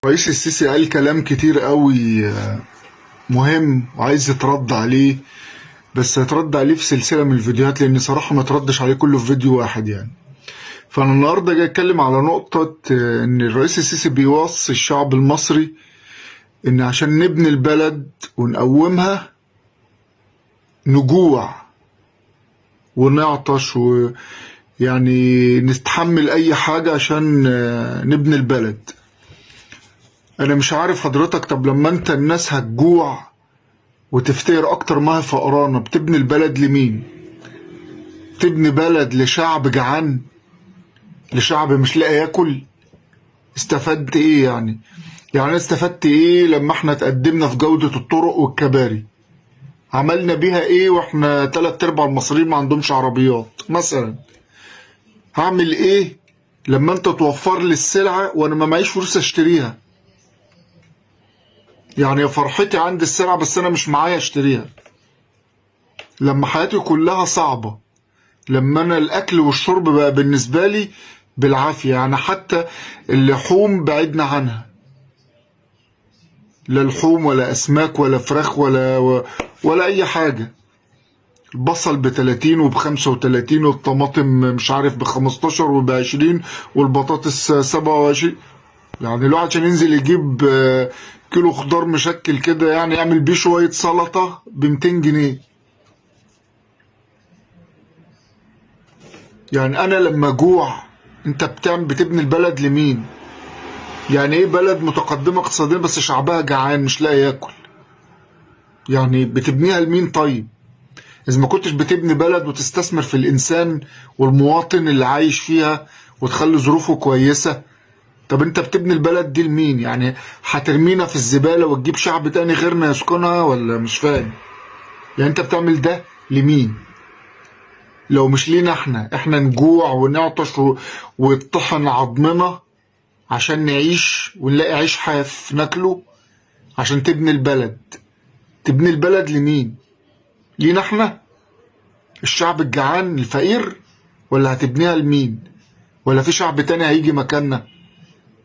رئيس السيسي قال كلام كتير قوي مهم وعايز يترد عليه، بس يترد عليه في سلسلة من الفيديوهات، لأن صراحة ما تردش عليه كله في فيديو واحد يعني. فأنا النهاردة جاي أتكلم على نقطة إن الرئيس السيسي بيوصي الشعب المصري إن عشان نبني البلد ونقومها نجوع ونعطش ويعني نستحمل أي حاجة عشان نبني البلد. أنا مش عارف حضرتك، طب لما أنت الناس هتجوع وتفتقر أكتر ما هي فقرانة، بتبني البلد لمين؟ تبني بلد لشعب جعان، لشعب مش لاقي ياكل؟ استفدت ايه يعني؟ يعني استفدت ايه لما احنا تقدمنا في جودة الطرق والكباري؟ عملنا بيها ايه واحنا 3/4 المصريين ما عندهمش عربيات مثلا؟ هعمل ايه لما انت توفر لي السلعة وانا ما معيش فلوس اشتريها؟ يعني فرحتي عند السلعة بس انا مش معايا اشتريها، لما حياتي كلها صعبة، لما انا الاكل والشرب بقى بالنسبة لي بالعافية، يعني حتى اللحوم بعدنا عنها، لا لحوم ولا اسماك ولا فراخ ولا اي حاجة. البصل ب30 وب35 والطماطم مش عارف ب15 وب20 والبطاطس 27. يعني الواحد عشان ينزل يجيب كيلو خضار مشكل كده يعني يعمل بيه شوية سلطة ب200 جنيه. يعني انا لما جوع انت بتبني البلد لمين؟ يعني ايه بلد متقدمة اقتصاديا بس شعبها جعان مش لاقي ياكل؟ يعني بتبنيها لمين طيب؟ اذا ما كنتش بتبني بلد وتستثمر في الانسان والمواطن اللي عايش فيها وتخلي ظروفه كويسة، طب انت بتبني البلد دي لمين؟ يعني هترمينا في الزبالة وتجيب شعب تاني غيرنا يسكنها ولا مش فاهم؟ يعني انت بتعمل ده لمين؟ لو مش لينا احنا نجوع ونعطش ويطحن عظمنا عشان نعيش ونلاقي عيش حاف ناكله، عشان تبني البلد. تبني البلد لمين؟ لينا احنا الشعب الجعان الفقير، ولا هتبنيها لمين؟ ولا في شعب تاني هيجي مكاننا؟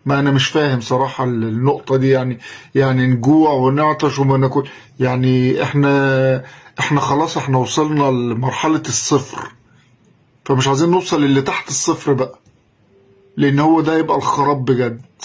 ما انا مش فاهم صراحة النقطة دي. يعني نجوع ونعطش وما ناكل، يعني احنا خلاص احنا وصلنا لمرحلة الصفر، فمش عايزين نوصل اللي تحت الصفر بقى، لان هو ده يبقى الخراب بجد.